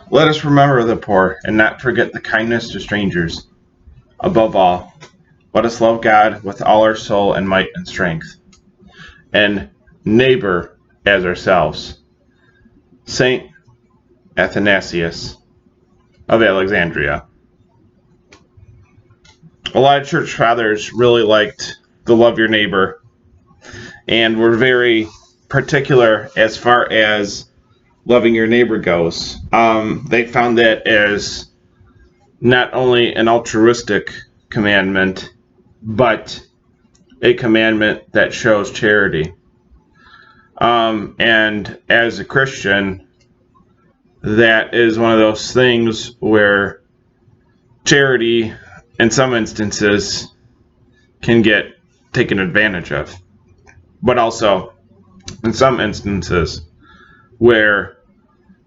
Let us remember the poor and not forget the kindness to strangers. Above all, let us love God with all our soul and might and strength, and neighbor as ourselves. Saint Athanasius of Alexandria. A lot of church fathers really liked the love your neighbor and were very particular as far as loving your neighbor goes. They found that as not only an altruistic commandment, but a commandment that shows charity. And as a Christian, that is one of those things where charity, in some instances, can get taken advantage of. But also, in some instances, where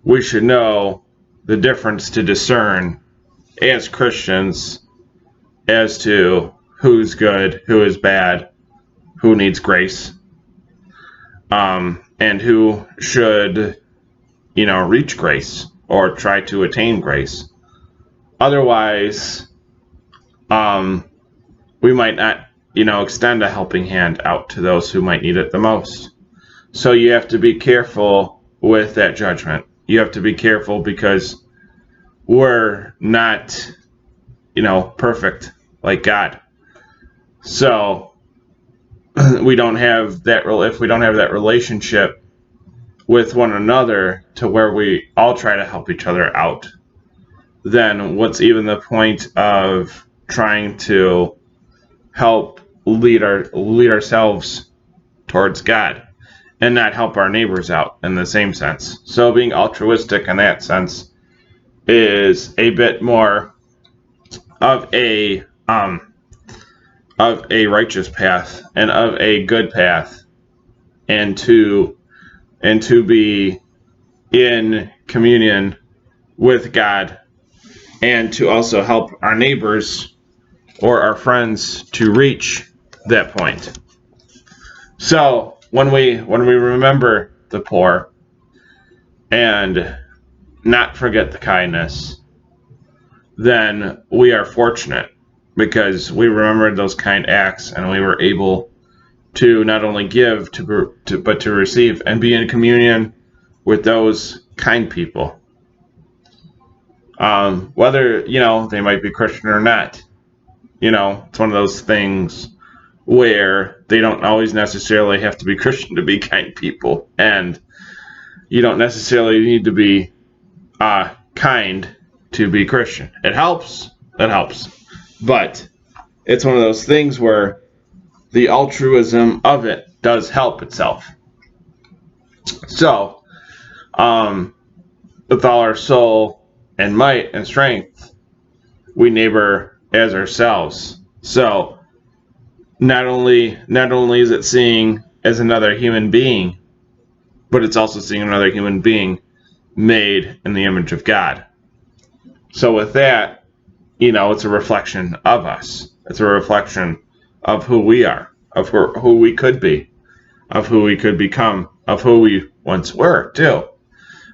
we should know the difference to discern as Christians as to who's good, who is bad, who needs grace, and who should, reach grace or try to attain grace. Otherwise, we might not, extend a helping hand out to those who might need it the most. So you have to be careful with that judgment. You have to be careful because we're not, perfect like God. So we don't have that. If we don't have that relationship with one another to where we all try to help each other out, then what's even the point of trying to help lead ourselves towards God and not help our neighbors out in the same sense? So being altruistic in that sense is a bit more of a righteous path and of a good path, and to be in communion with God, and to also help our neighbors or our friends to reach that point. So when we remember the poor and not forget the kindness, then we are fortunate because we remembered those kind acts and we were able to not only give but to receive and be in communion with those kind people. Whether, they might be Christian or not. It's one of those things where they don't always necessarily have to be Christian to be kind people. And you don't necessarily need to be kind to be Christian. It helps. But it's one of those things where the altruism of it does help itself. So, with all our soul and might and strength, we neighbor as ourselves. So not only is it seeing as another human being, but it's also seeing another human being made in the image of God. So with that, it's a reflection of us. It's a reflection of who we are, of who we could be, of who we could become, of who we once were too.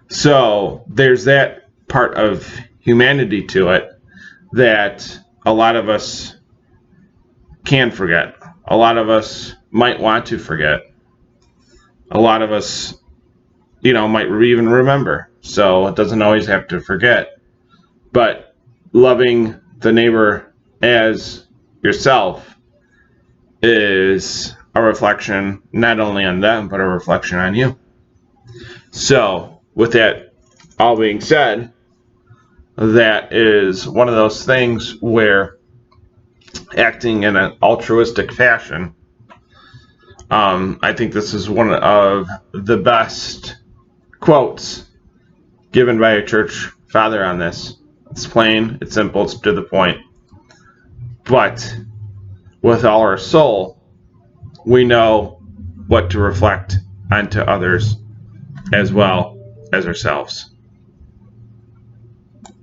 So there's that part of humanity to it that a lot of us can forget. A lot of us might want to forget. A lot of us, might even remember. So it doesn't always have to forget. But loving the neighbor as yourself is a reflection not only on them, but a reflection on you. So with that all being said, that is one of those things where acting in an altruistic fashion, I think this is one of the best quotes given by a church father on this. It's plain, it's simple, it's to the point. But with all our soul, we know what to reflect onto others as well as ourselves.